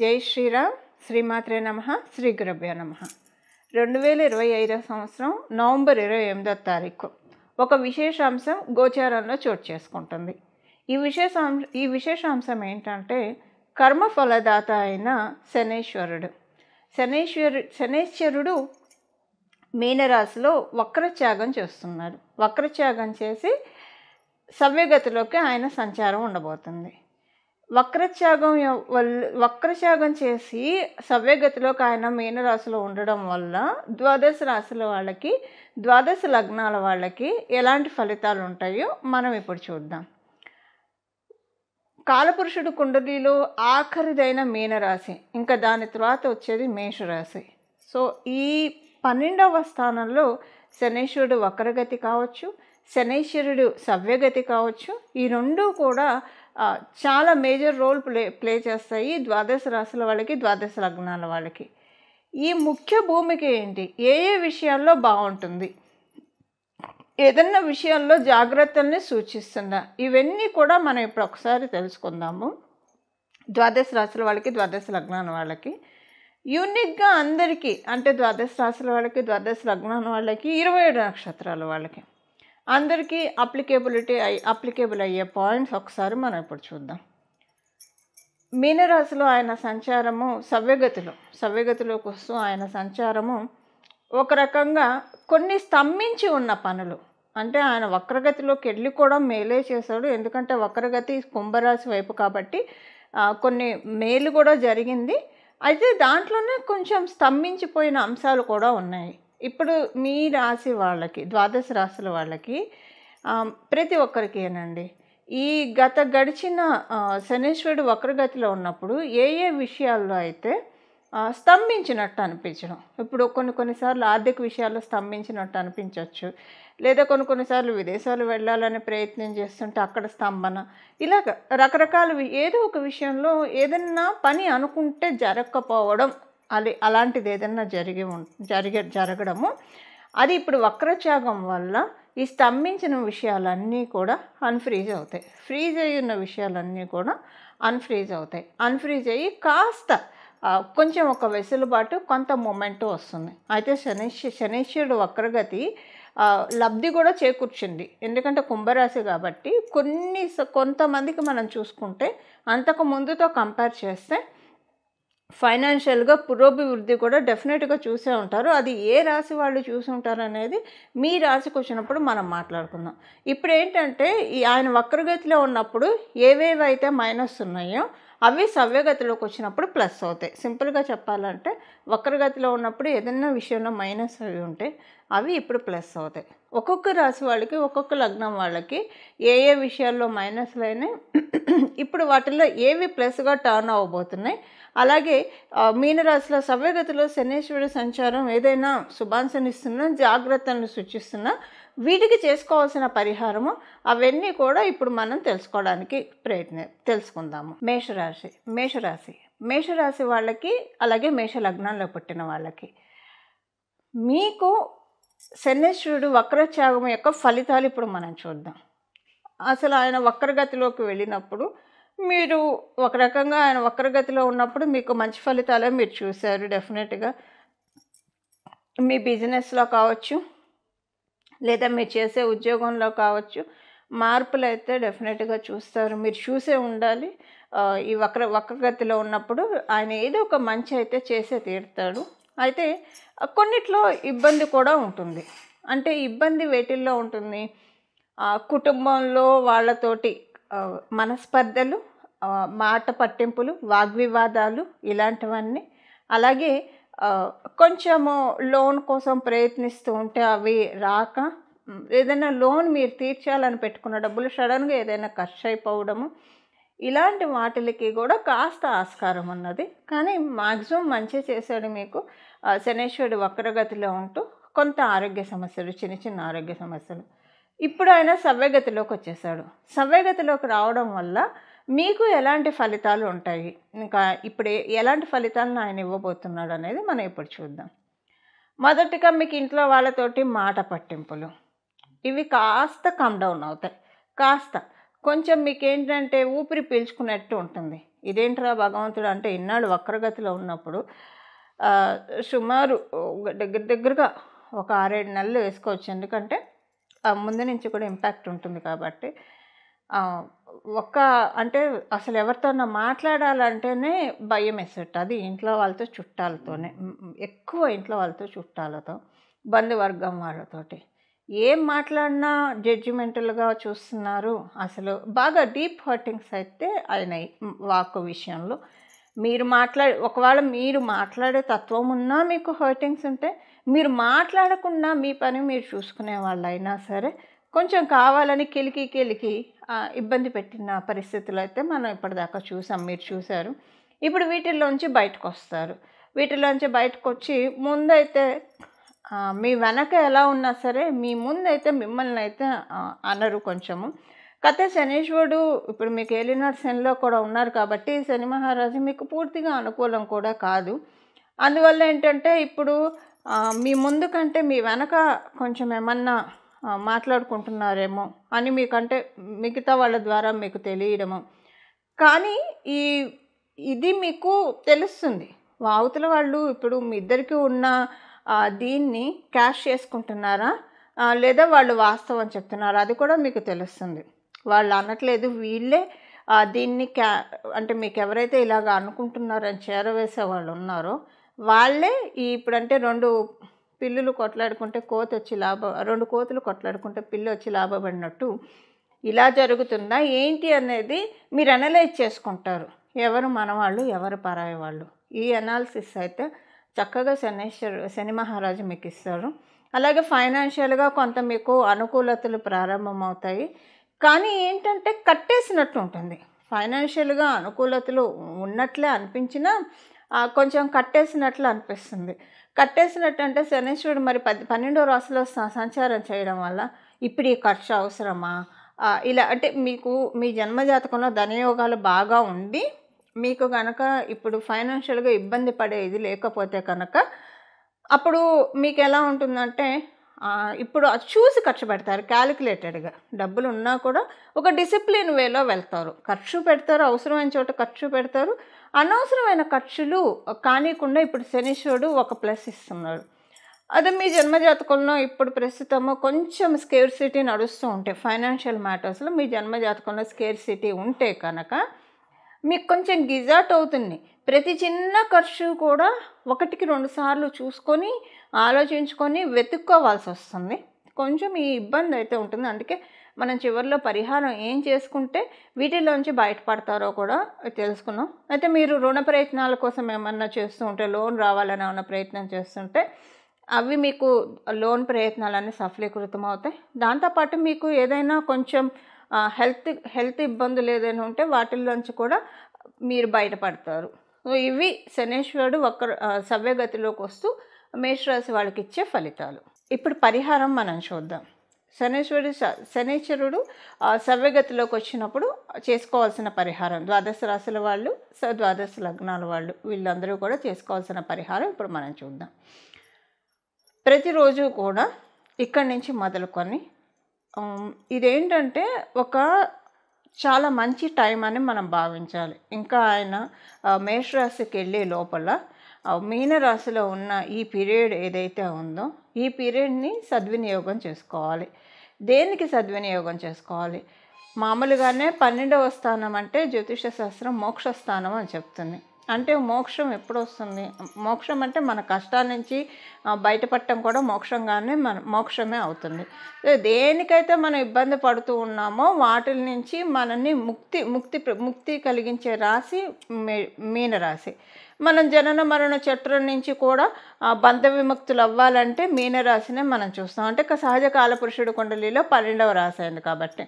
జై శ్రీరామ్. శ్రీమాత్రే నమః. శ్రీ గురుభ్యో నమః. 2025 సంవత్సరం నవంబర్ 28వ తారీఖు ఒక విశేషాంశం గోచారంలో చోటు చేసుకుంటుంది. ఈ విశేషాంశం ఏంటంటే కర్మఫలదాత అయిన శనేశ్వరుడు మీనరాశిలో వక్రత్యాగం చేస్తున్నారు. వక్రత్యాగం చేసి సవ్యగతిలోకి ఆయన సంచారం ఉండబోతుంది. వక్రత్యాగం చేసి సవ్యగతిలోకి ఆయన మీనరాశిలో ఉండడం వల్ల ద్వాదశ రాశుల వాళ్ళకి, ద్వాదశ లగ్నాల వాళ్ళకి ఎలాంటి ఫలితాలు ఉంటాయో మనం ఇప్పుడు చూద్దాం. కాలపురుషుడు కుండలిలో ఆఖరిదైన మీనరాశి, ఇంకా దాని తర్వాత వచ్చేది మేషరాశి. సో ఈ 12వ స్థానంలో శనేశ్వరుడు వక్రగతి కావచ్చు, శనేశ్వరుడు సవ్యగతి కావచ్చు. ఈ రెండూ కూడా చాలా మేజర్ రోల్ ప్లే చేస్తాయి ద్వాదశ రాశుల వాళ్ళకి, ద్వాదశ లగ్నాల వాళ్ళకి. ఈ ముఖ్య భూమిక ఏంటి, ఏ విషయాల్లో బాగుంటుంది, ఏదన్నా విషయాల్లో జాగ్రత్తల్ని సూచిస్తుందా, ఇవన్నీ కూడా మనం ఇప్పుడు ఒకసారి తెలుసుకుందాము. ద్వాదశ రాశుల వాళ్ళకి, ద్వాదశ లగ్నాల వాళ్ళకి యూనిక్గా అందరికీ, అంటే ద్వాదశ రాశుల వాళ్ళకి, ద్వాదశ లగ్నాల వాళ్ళకి, 27 నక్షత్రాల వాళ్ళకి అందరికీ అప్లికేబుల్ అయ్యే పాయింట్స్ ఒకసారి మనం ఇప్పుడు చూద్దాం. మీనరాశిలో ఆయన సంచారము సవ్యగతిలోకి వస్తూ ఆయన సంచారము ఒక రకంగా కొన్ని స్తంభించి ఉన్న పనులు, అంటే ఆయన వక్రగతిలోకి వెళ్ళి కూడా మేలే చేశాడు. ఎందుకంటే వక్రగతి కుంభరాశి వైపు కాబట్టి కొన్ని మేలు కూడా జరిగింది. అయితే దాంట్లోనే కొంచెం స్తంభించిపోయిన అంశాలు కూడా ఉన్నాయి. ఇప్పుడు మీ రాశి వాళ్ళకి, ద్వాదశ రాశుల వాళ్ళకి, ప్రతి ఒక్కరికేనండి ఈ గడిచిన శనీశ్వరుడు వక్రగతిలో ఉన్నప్పుడు ఏ విషయాల్లో అయితే స్తంభించినట్టు అనిపించడం. ఇప్పుడు కొన్నిసార్లు ఆర్థిక విషయాల్లో స్తంభించినట్టు అనిపించవచ్చు, లేదా కొన్నిసార్లు విదేశాలు వెళ్ళాలని ప్రయత్నం చేస్తుంటే అక్కడ స్తంభన, ఇలాగ రకరకాల ఏదో ఒక విషయంలో ఏదన్నా పని అనుకుంటే జరగకపోవడం, అలాంటిది ఏదన్నా జరగడము, అది ఇప్పుడు వక్రత్యాగం వల్ల ఈ స్తంభించిన విషయాలన్నీ కూడా అన్ఫ్రీజ్ అవుతాయి. ఫ్రీజ్ అయ్యి ఉన్న విషయాలన్నీ కూడా అన్ఫ్రీజ్ అవుతాయి. అన్ఫ్రీజ్ అయ్యి కాస్త కొంచెం ఒక వెసులుబాటు, కొంత మూమెంట్ వస్తుంది. అయితే శనీశ్వరుడు వక్రగతి లబ్ధి కూడా చేకూర్చింది. ఎందుకంటే కుంభరాశి కాబట్టి కొంతమందికి మనం చూసుకుంటే అంతకు ముందుతో కంపేర్ చేస్తే ఫైనాన్షియల్గా పురోభివృద్ధి కూడా డెఫినెట్గా చూసే ఉంటారు. అది ఏ రాశి వాళ్ళు చూసి ఉంటారు అనేది మీ రాశికి వచ్చినప్పుడు మనం మాట్లాడుకుందాం. ఇప్పుడు ఏంటంటే ఆయన వక్రగతిలో ఉన్నప్పుడు ఏవేవైతే మైనస్ ఉన్నాయో అవి సవ్యగతిలోకి వచ్చినప్పుడు ప్లస్ అవుతాయి. సింపుల్గా చెప్పాలంటే వక్రగతిలో ఉన్నప్పుడు ఏదైనా విషయంలో మైనస్ అవి ఉంటే అవి ఇప్పుడు ప్లస్ అవుతాయి. ఒక్కొక్క రాశి వాళ్ళకి, ఒక్కొక్క లగ్నం వాళ్ళకి ఏ విషయాల్లో మైనస్లు అయినాయి, ఇప్పుడు వాటిల్లో ఏవి ప్లస్గా టర్న్ అవ్వబోతున్నాయి. అలాగే మీనరాశిలో సవ్యగతిలో శనీశ్వరుడు సంచారం ఏదైనా శుభాంశనిస్తున్నా, జాగ్రత్తలను సూచిస్తున్నా, వీటికి చేసుకోవాల్సిన పరిహారము అవన్నీ కూడా ఇప్పుడు మనం తెలుసుకోవడానికి తెలుసుకుందాము. మేషరాశి వాళ్ళకి, అలాగే మేష లగ్నంలో పుట్టిన వాళ్ళకి మీకు శనీశ్వరుడు వక్రత్యాగం యొక్క ఫలితాలు ఇప్పుడు మనం చూద్దాం. అసలు ఆయన వక్రగతిలోకి వెళ్ళినప్పుడు మీరు ఒక రకంగా ఆయన వక్రగతిలో ఉన్నప్పుడు మీకు మంచి ఫలితాలే మీరు చూశారు. డెఫినెట్గా మీ బిజినెస్లో కావచ్చు, లేదా మీరు చేసే ఉద్యోగంలో కావచ్చు, మార్పులు అయితే డెఫినెట్గా చూస్తారు. మీరు చూసే ఉండాలి. ఈ వక్రగతిలో ఉన్నప్పుడు ఆయన ఏదో ఒక మంచి అయితే చేసే తీరుతాడు. అయితే కొన్నిట్లో ఇబ్బంది కూడా ఉంటుంది. అంటే ఇబ్బంది వేటిల్లో ఉంటుంది, కుటుంబంలో వాళ్ళతోటి మనస్పర్ధలు, మాట పట్టింపులు, వాగ్వివాదాలు, ఇలాంటివన్నీ. అలాగే కొంచెము లోన్ కోసం ప్రయత్నిస్తూ ఉంటే అవి రాక, ఏదైనా లోన్ మీరు తీర్చాలని పెట్టుకున్న డబ్బులు సడన్గా ఏదైనా ఖర్చు అయిపోవడము, ఇలాంటి వాటికి కూడా కాస్త ఆస్కారం ఉన్నది. కానీ మ్యాక్సిమం మంచి చేశాడు మీకు శనీశ్వరుడు వక్రగతిలో ఉంటూ. కొంత ఆరోగ్య సమస్యలు, చిన్న ఆరోగ్య సమస్యలు. ఇప్పుడు ఆయన సవ్యగతిలోకి వచ్చేసాడు. సవ్యగతిలోకి రావడం వల్ల మీకు ఎలాంటి ఫలితాలు ఉంటాయి, ఇంకా ఇప్పుడు ఎలాంటి ఫలితాలను ఆయన ఇవ్వబోతున్నాడు అనేది మనం ఇప్పుడు చూద్దాం. మొదటిగా మీకు ఇంట్లో వాళ్ళతోటి మాట పట్టింపులు, ఇవి కాస్త కమ్ డౌన్ అవుతాయి. కొంచెం మీకు ఏంటంటే ఊపిరి పీల్చుకున్నట్టు ఉంటుంది. ఇదేంట్రా భగవంతుడు అంటే ఇన్నాళ్ళు వక్రగతిలో ఉన్నప్పుడు సుమారు దగ్గరగా ఒక 6-7 నెలలు వేసుకోవచ్చు. ఎందుకంటే ముందు నుంచి కూడా ఇంపాక్ట్ ఉంటుంది కాబట్టి. అంటే అసలు ఎవరితోన్నా మాట్లాడాలంటేనే భయం వేసేట. అది ఇంట్లో వాళ్ళతో చుట్టాలతోనే, ఎక్కువ ఇంట్లో వాళ్ళతో చుట్టాలతో, బంధువర్గం వాళ్ళతోటి ఏం మాట్లాడినా జడ్జిమెంటల్గా చూస్తున్నారు. అసలు బాగా డీప్ హర్టింగ్స్ అయితే అయినాయి వాక్కు విషయంలో. ఒకవేళ మీరు మాట్లాడే తత్వం ఉన్నా మీకు హర్టింగ్స్ ఉంటే, మీరు మాట్లాడకుండా మీ పని మీరు చూసుకునే వాళ్ళైనా సరే కొంచెం కావాలని కిలికి ఇబ్బంది పెట్టిన పరిస్థితులు అయితే మనం ఇప్పటిదాకా చూసాం, మీరు చూశారు. ఇప్పుడు వీటిల్లోంచి బయటకు వస్తారు. వీటిలోంచి బయటకు వచ్చి ముందైతే మీ వెనక ఎలా ఉన్నా సరే మీ ముందైతే మిమ్మల్ని అయితే అనరు కొంచెము. కథ శనీశ్వరుడు ఇప్పుడు మీకు ఏలినాడు శనిలో కూడా ఉన్నారు కాబట్టి శని మహారాజు మీకు పూర్తిగా అనుకూలం కూడా కాదు. అందువల్ల ఏంటంటే ఇప్పుడు మీ ముందు కంటే మీ వెనక కొంచెం ఏమన్నా మాట్లాడుకుంటున్నారేమో అని మీకంటే మిగతా వాళ్ళ ద్వారా మీకు తెలియడము. కానీ ఇది మీకు తెలుస్తుంది. అవతల వాళ్ళు ఇప్పుడు మీ ఇద్దరికి ఉన్న దీన్ని క్యాష్ చేసుకుంటున్నారా లేదా వాళ్ళు వాస్తవం చెప్తున్నారా అది కూడా మీకు తెలుస్తుంది. వాళ్ళు అనట్లేదు, వీళ్ళే దీన్ని అంటే మీకు ఎవరైతే ఇలాగ అనుకుంటున్నారని చేరవేసే వాళ్ళు ఉన్నారో వాళ్ళే ఇప్పుడంటే 2 పిల్లులు కొట్లాడుకుంటే కోతి వచ్చి లాభం, 2 కోతులు కొట్లాడుకుంటే పిల్లి వచ్చి లాభపడినట్టు ఇలా జరుగుతుందా ఏంటి అనేది మీరు అనలైజ్ చేసుకుంటారు. ఎవరు మనవాళ్ళు, ఎవరు పరాయి వాళ్ళు. ఈ అనాలిసిస్ అయితే చక్కగా శని మహారాజు మీకు ఇస్తారు. అలాగే ఫైనాన్షియల్గా కొంత మీకు అనుకూలతలు ప్రారంభమవుతాయి. కానీ ఏంటంటే కట్టేసినట్టు ఉంటుంది. ఫైనాన్షియల్గా అనుకూలతలు ఉన్నట్లే అనిపించినా కొంచెం కట్టేసినట్లు అనిపిస్తుంది. కట్టేసినట్టు అంటే శనీశ్వరుడు మరి 12వ రాశిలో సంచారం చేయడం వల్ల ఇప్పుడు ఈ ఖర్చు అవసరమా ఇలా అంటే మీకు మీ జన్మజాతకంలో ధనయోగాలు బాగా ఉండి మీకు కనుక ఇప్పుడు ఫైనాన్షియల్గా ఇబ్బంది పడే ఇది లేకపోతే కనుక అప్పుడు మీకు ఎలా ఉంటుందంటే ఇప్పుడు అది చూసి ఖర్చు పెడతారు. క్యాలిక్యులేటెడ్గా డబ్బులు ఉన్నా కూడా ఒక డిసిప్లిన్ వేలో వెళ్తారు, ఖర్చు పెడతారు, అవసరమైన చోట ఖర్చు పెడతారు. అనవసరమైన ఖర్చులు కానికుండా ఇప్పుడు శనీశ్వరుడు ఒక ప్లస్ ఇస్తున్నాడు. అదే మీ జన్మజాతకంలో ఇప్పుడు ప్రస్తుతము కొంచెం స్కేర్సిటీ నడుస్తూ ఉంటే ఫైనాన్షియల్ మ్యాటర్స్లో మీ జన్మజాతకంలో స్కేర్సిటీ ఉంటే కనుక మీకు కొంచెం గిజాట్ అవుతుంది. ప్రతి చిన్న ఖర్చు కూడా 1-2 సార్లు చూసుకొని ఆలోచించుకొని వెతుక్కోవాల్సి వస్తుంది. కొంచెం ఈ ఇబ్బంది అయితే ఉంటుంది. అందుకే మనం చివరిలో పరిహారం ఏం చేసుకుంటే వీటిలోంచి బయటపడతారో కూడా తెలుసుకున్నాం. అయితే మీరు రుణ ప్రయత్నాల కోసం ఏమన్నా చేస్తూ ఉంటే, లోన్ రావాలని ఏమన్నా ప్రయత్నం చేస్తుంటే అవి మీకు లోన్ ప్రయత్నాలన్నీ సఫలీకృతం అవుతాయి. దాంతోపాటు మీకు ఏదైనా కొంచెం హెల్త్ ఇబ్బందులు ఏదైనా ఉంటే వాటిల్లోంచి కూడా మీరు బయటపడతారు. ఇవి శనీశ్వరుడు సవ్యగతిలోకి వస్తూ మేషరాశి వాళ్ళకి ఇచ్చే ఫలితాలు. ఇప్పుడు పరిహారం మనం చూద్దాం. శనీశ్వరుడు సవ్యగతిలోకి వచ్చినప్పుడు చేసుకోవాల్సిన పరిహారం, 12 రాశుల వాళ్ళు, 12 లగ్నాల వాళ్ళు, వీళ్ళందరూ కూడా చేసుకోవాల్సిన పరిహారం ఇప్పుడు మనం చూద్దాం. ప్రతిరోజు కూడా ఇక్కడి నుంచి మొదలుకొని ఇదేంటంటే చాలా మంచి టైం అని మనం భావించాలి. ఇంకా ఆయన మేషరాశికి వెళ్ళే లోపల మీనరాశిలో ఉన్న ఈ పీరియడ్ ఏదైతే ఉందో ఈ పీరియడ్ని సద్వినియోగం చేసుకోవాలి. దేనికి సద్వినియోగం చేసుకోవాలి? మామూలుగానే 12వ స్థానం అంటే జ్యోతిష శాస్త్రం మోక్షస్థానం అని చెప్తుంది. అంటే మోక్షం ఎప్పుడు వస్తుంది? మోక్షం అంటే మన కష్టాల నుంచి బయటపడటం కూడా మోక్షమే అవుతుంది. దేనికైతే మనం ఇబ్బంది పడుతూ ఉన్నామో వాటి నుంచి మనల్ని ముక్తి కలిగించే రాశి మీనరాశి. మనం జనన మరణ చట్రం నుంచి కూడా బంధ విముక్తులు అవ్వాలంటే మీనరాశినే మనం చూస్తాం. అంటే సహజ కాలపురుషుడు కుండలిలో 12వ రాశి అయింది కాబట్టి.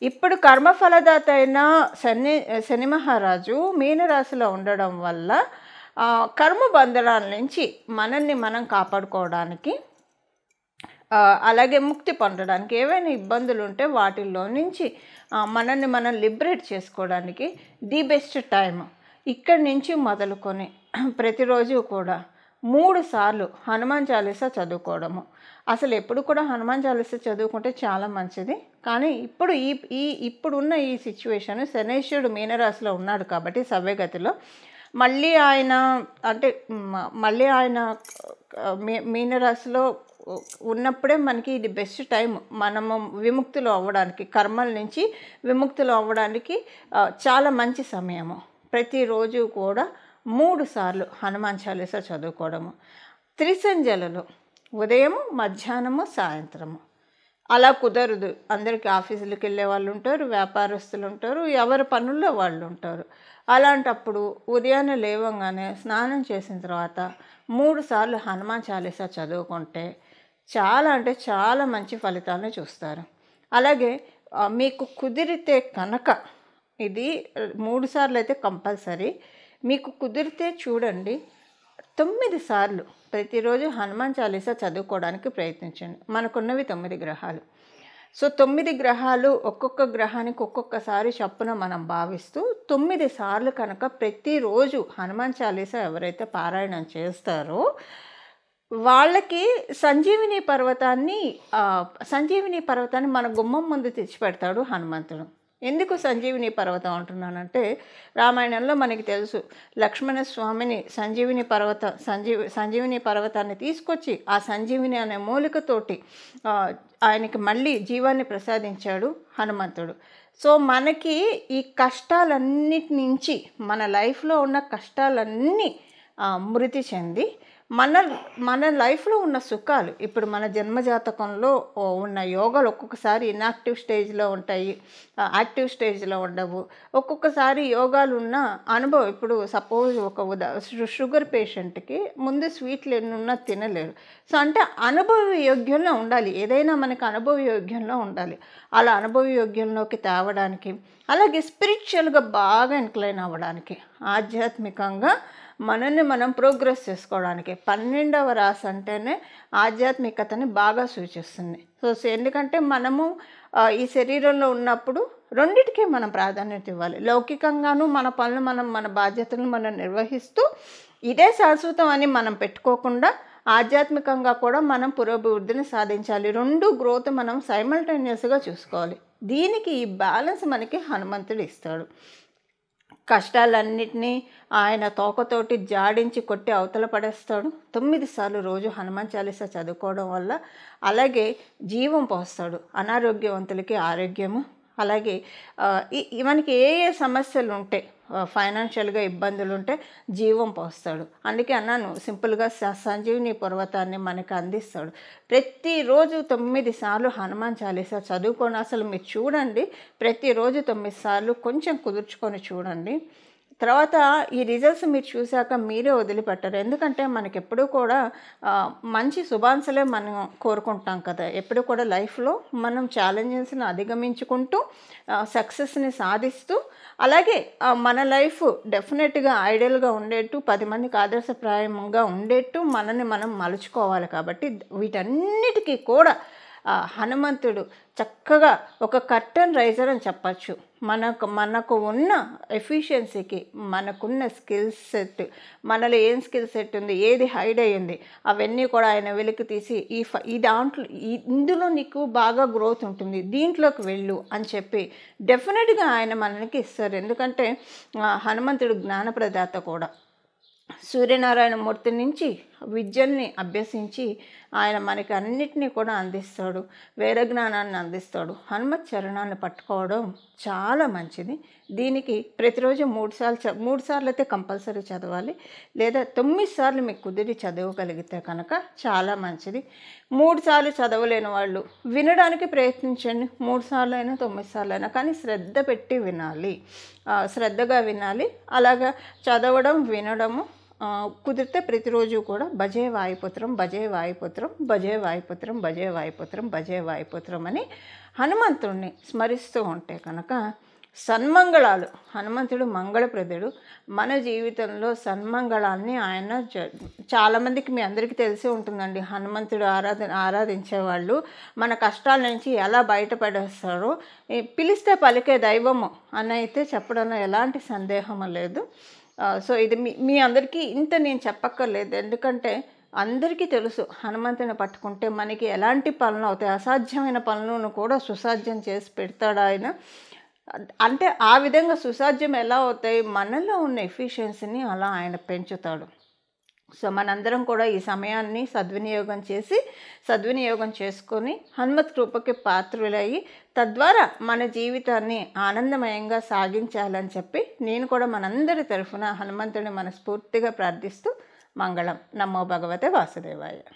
ఇప్పుడు కర్మఫలదాత అయిన శని మహారాజు మీనరాశిలో ఉండడం వల్ల కర్మ బంధనాల నుంచి మనల్ని మనం కాపాడుకోవడానికి, అలాగే ముక్తి పొందడానికి, ఏవైనా ఇబ్బందులు ఉంటే వాటిల్లో నుంచి మనల్ని మనం లిబరేట్ చేసుకోవడానికి ది బెస్ట్ టైం ఇక్కడి నుంచి మొదలుకొని ప్రతిరోజు కూడా 3 సార్లు హనుమాన్ చాలీసా చదువుకోవడము. అసలు ఎప్పుడు కూడా హనుమాన్ చాలీసా చదువుకుంటే చాలా మంచిది. కానీ ఇప్పుడు ఇప్పుడున్న ఈ సిచ్యువేషన్ శనైశ్వరుడు మీనరాశిలో ఉన్నాడు కాబట్టి సవ్యగతిలో మళ్ళీ ఆయన అంటే మళ్ళీ ఆయన మీనరాశిలో ఉన్నప్పుడే మనకి ఇది బెస్ట్ టైం మనము విముక్తులు అవ్వడానికి, కర్మల నుంచి విముక్తులు అవ్వడానికి చాలా మంచి సమయము. ప్రతిరోజు కూడా 3 సార్లు హనుమాన్ చాలీసా చదువుకోవడము. త్రిసంధ్యలలో ఉదయము, మధ్యాహ్నము, సాయంత్రము. అలా కుదరదు, అందరికీ ఆఫీసులకు వెళ్ళే వాళ్ళు ఉంటారు, వ్యాపారస్తులు ఉంటారు, ఎవరి పనుల్లో వాళ్ళు ఉంటారు. అలాంటప్పుడు ఉదయాన్నే లేవగానే స్నానం చేసిన తర్వాత 3 సార్లు హనుమాన్ చాలీసా చదువుకుంటే చాలా అంటే చాలా మంచి ఫలితాలను చూస్తారు. అలాగే మీకు కుదిరితే కనుక ఇది 3 సార్లు అయితే కంపల్సరీ, మీకు కుదిరితే చూడండి 9 సార్లు ప్రతిరోజు హనుమాన్ చాలీసా చదువుకోవడానికి ప్రయత్నించండి. మనకున్నవి 9 గ్రహాలు. సో 9 గ్రహాలు ఒక్కొక్క గ్రహానికి ఒక్కొక్కసారి చప్పున మనం భావిస్తూ 9 సార్లు కనుక ప్రతిరోజు హనుమాన్ చాలీసా ఎవరైతే పారాయణం చేస్తారో వాళ్ళకి సంజీవిని పర్వతాన్ని మన గుమ్మం ముందు తెచ్చిపెడతాడు హనుమంతుడు. ఎందుకు సంజీవిని పర్వతం అంటున్నానంటే, రామాయణంలో మనకి తెలుసు లక్ష్మణస్వామిని సంజీవిని పర్వతాన్ని తీసుకొచ్చి ఆ సంజీవిని అనే మూలికతోటి ఆయనకి మళ్ళీ జీవాన్ని ప్రసాదించాడు హనుమంతుడు. సో మనకి ఈ కష్టాలన్నిటి నుంచి, మన లైఫ్లో ఉన్న కష్టాలన్నీ మృతి చెంది మన లైఫ్లో ఉన్న సుఖాలు, ఇప్పుడు మన జన్మజాతకంలో ఉన్న యోగాలు ఒక్కొక్కసారి ఇన్యాక్టివ్ స్టేజ్లో ఉంటాయి, యాక్టివ్ స్టేజ్లో ఉండవు. ఒక్కొక్కసారి యోగాలు ఉన్న అనుభవం, ఇప్పుడు సపోజ్ ఒక షుగర్ పేషెంట్కి ముందు స్వీట్లు ఎన్ని ఉన్నా తినలేరు. సో అంటే అనుభవ యోగ్యంలో ఉండాలి, ఏదైనా మనకు అనుభవ యోగ్యంలో ఉండాలి. అలా అనుభవ యోగ్యంలోకి తేవడానికి, అలాగే స్పిరిచువల్గా బాగా ఇంక్లైన్ అవ్వడానికి, ఆధ్యాత్మికంగా మనల్ని మనం ప్రోగ్రెస్ చేసుకోవడానికి 12వ రాశి అంటేనే ఆధ్యాత్మికతని బాగా సూచిస్తుంది. సో ఎందుకంటే మనము ఈ శరీరంలో ఉన్నప్పుడు రెండిటికీ మనం ప్రాధాన్యత ఇవ్వాలి. లౌకికంగాను మన పనులు మన బాధ్యతలను మనం నిర్వహిస్తూ ఇదే శాశ్వతం అని మనం పెట్టుకోకుండా ఆధ్యాత్మికంగా కూడా మనం పురోభివృద్ధిని సాధించాలి. 2 గ్రోత్ మనం సైమల్టేనియస్గా చూసుకోవాలి. దీనికి ఈ బ్యాలెన్స్ మనకి హనుమంతుడు ఇస్తాడు. కష్టాలన్నిటినీ ఆయన తోకతోటి జాడించి కొట్టి అవతల పడేస్తాడు. 9 సార్లు రోజు హనుమాన్ చాలీసా చదువుకోవడం వల్ల అలాగే జీవం పోస్తాడు. అనారోగ్యవంతులకి ఆరోగ్యము, అలాగే మనకి ఏ సమస్యలు ఉంటే, ఫైనాన్షియల్గా ఇబ్బందులు ఉంటే జీవం పోస్తాడు. అందుకే అన్నాను, సింపుల్గా సంజీవిని పర్వతాన్ని మనకు అందిస్తాడు. ప్రతిరోజు 9 సార్లు హనుమాన్ చాలీసా చదువుకొని అసలు మీరు చూడండి, ప్రతిరోజు 9 సార్లు కొంచెం కుదుర్చుకొని చూడండి. తర్వాత ఈ రిజల్ట్స్ మీరు చూశాక మీరే వదిలిపెట్టరు. ఎందుకంటే మనకి ఎప్పుడూ కూడా మంచి శుభాంశలే మనం కోరుకుంటాం కదా. ఎప్పుడు కూడా లైఫ్లో మనం ఛాలెంజెస్ని అధిగమించుకుంటూ సక్సెస్ని సాధిస్తూ, అలాగే మన లైఫ్ డెఫినెట్గా ఐడియల్గా ఉండేట్టు, 10 మందికి ఆదర్శప్రాయంగా ఉండేట్టు మనల్ని మనం మలుచుకోవాలి. కాబట్టి వీటన్నిటికీ కూడా హనుమంతుడు చక్కగా ఒక కర్టన్ రైజర్ అని చెప్పచ్చు. మనకు ఉన్న ఎఫిషియన్సీకి, మనకున్న స్కిల్ సెట్, మనలో ఏం స్కిల్ సెట్ ఉంది, ఏది హైడ్ అయ్యింది, అవన్నీ కూడా ఆయన వెలికి తీసి ఈ దాంట్లో ఇందులో నీకు బాగా గ్రోత్ ఉంటుంది, దీంట్లోకి వెళ్ళు అని చెప్పి డెఫినెట్గా ఆయన మనకి ఇస్తారు. ఎందుకంటే హనుమంతుడు జ్ఞానప్రదాత కూడా. సూర్యనారాయణ మూర్తి నుంచి విద్యల్ని అభ్యసించి ఆయన మనకి అన్నిటినీ కూడా అందిస్తాడు, వేద జ్ఞానాన్ని అందిస్తాడు. హనుమత్ చరణాన్ని పట్టుకోవడం చాలా మంచిది. దీనికి ప్రతిరోజు 3 సార్లు అయితే కంపల్సరీ చదవాలి, లేదా 9 సార్లు మీకు కుదిరి చదవగలిగితే కనుక చాలా మంచిది. 3 సార్లు చదవలేని వాళ్ళు వినడానికి ప్రయత్నించండి. 3 సార్లు అయినా 9 సార్లు అయినా, కానీ శ్రద్ధ పెట్టి వినాలి, శ్రద్ధగా వినాలి. అలాగా చదవడం, వినడము కుదిరితే ప్రతిరోజు కూడా భజే వాయుపుత్రం, భజే వాయుపుత్రం, భజే వాయుపుత్రం, భజే వాయుపుత్రం, భజే వాయుపుత్రం అని హనుమంతుడిని స్మరిస్తూ ఉంటే కనుక సన్మంగళాలు, హనుమంతుడు మంగళప్రదుడు. మన జీవితంలో సన్మంగళాన్ని ఆయన చాలామందికి, మీ అందరికీ తెలిసి ఉంటుందండి, హనుమంతుడు ఆరాధించేవాళ్ళు మన కష్టాల నుంచి ఎలా బయటపడేస్తారో, పిలిస్తే పలికే దైవము అని అయితే చెప్పడంలో ఎలాంటి సందేహం లేదు. సో ఇది మీ మీ అందరికీ ఇంత నేను చెప్పక్కర్లేదు. ఎందుకంటే అందరికీ తెలుసు హనుమంతుని పట్టుకుంటే మనకి ఎలాంటి పనులు అవుతాయి, అసాధ్యమైన పనులను కూడా సుసాధ్యం చేసి పెడతాడు ఆయన. అంటే ఆ విధంగా సుసాధ్యం ఎలా అవుతాయి, మనలో ఉన్న ఎఫిషియన్సీని అలా ఆయన పెంచుతాడు. సో మనందరం కూడా ఈ సమయాన్ని సద్వినియోగం చేసుకొని హనుమత్ కృపకి పాత్రులయ్యి తద్వారా మన జీవితాన్ని ఆనందమయంగా సాగించాలని చెప్పి నేను కూడా మనందరి తరఫున హనుమంతుని మనస్ఫూర్తిగా ప్రార్థిస్తూ మంగళం. నమో భగవతే వాసుదేవాయ.